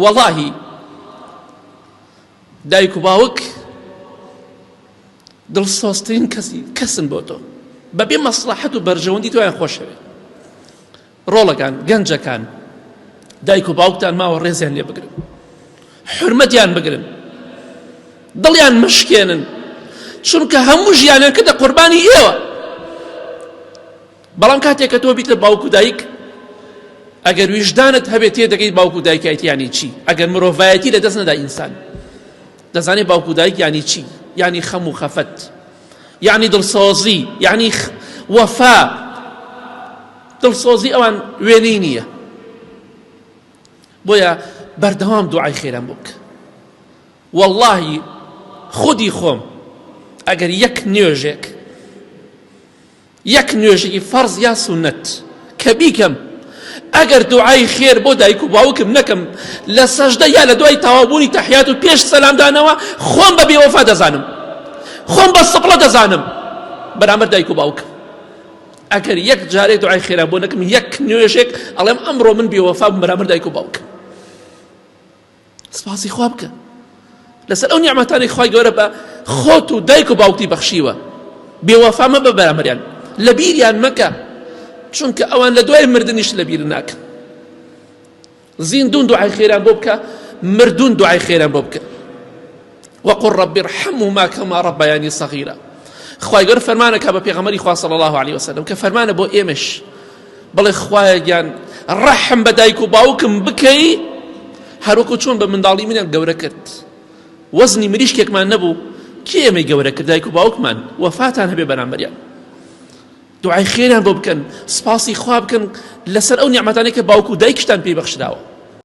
والله دایک و باوک دڵسۆزترین کەسن بۆ تۆ بەبێ مەسلحەت و بەرژەوەندی تۆیان خۆشەوێ. ڕۆڵەکان گەنجەکان دایک و باوکتان ماوە ڕێزیان لێ بگرن، حورمەتیان بگرن، دڵیان مشکێنن، چونکە هەموو ژیانیان کردە قوربانی ئێوە. بەڵام کاتێک کە تۆ بیتە باوک و دایک، ئەگەر ویژدانت هەبێت تێدەگەیت باوک و دایکایەتی یانی چی، ئەگەر مرۆڤایەتی لە دەست نەدا ئینسان دەزانێت باوک و دایک یانی چی، یعنی خەم و خەفەت، یعنی دڵسۆزی، یعنی وەفا. دڵسۆزی ئەوان وێنەی نییە. بۆیە بەردەوام دوعای خێران بۆ بکە. واللهی خودی خۆم ئەگەر یەک نوێژێکی فەرز یا سونەت کە بیکەم، ئەگەر دوعای خێر بۆ دایک و باوکم نەکەم لە سەژدە یا لە دوای تەواوبوونی تەحیات و پێش سەلامدانەوە، خۆم بە بێوەفا دەزانم، خۆم بە سپڵە دەزانم بەرامبەر دایک و باوکم. ئەگەر یەک جارێ دوعای خێران بۆ نەکەم، یەک نوێژێک ئەڵێم ئەمڕۆ من بێوەفا بووم بەرامبەر دایک و باوکم. سپاسی خوا بکە لەسەر ئەو نیعمەتانی خوای گەورە بە خۆت و دایک و باوکتی بەخشیوە. بێوەفا مەبە بەرامبەریان، لە بیریان مەکە، چونکە ئەوان لە دوای مردنیش لە بیر ناکەن. زیندوون دوعای خێران بۆ بکە، مردوون دوعای خێران بۆ بکە. وقل رب ارحمهما كما ربياني صغيرا. خوای گەورە فەرمانەکە بە پێغەمبەری خوا صلی الله عليه وسلم کە فەرمانە بۆ ئێمەش، بڵێ خوایە گیان ڕەحم بە دایک و باوکم بکەی هەروەکو چۆن بە منداڵی منیان گەورە کرد. وەزنی مریشکێکمان نەبوو، کێ ئێمەی گەورە کرد؟ دایک و باوکمان. وەفاتان هەبێ بەرامبەریان. دوعای خێریان بۆ بکەن، سپاسی خوا بکەن لەسەر ئەو نیعمەتانەی کە باوک و دایکشتان پێی بەخشداوە.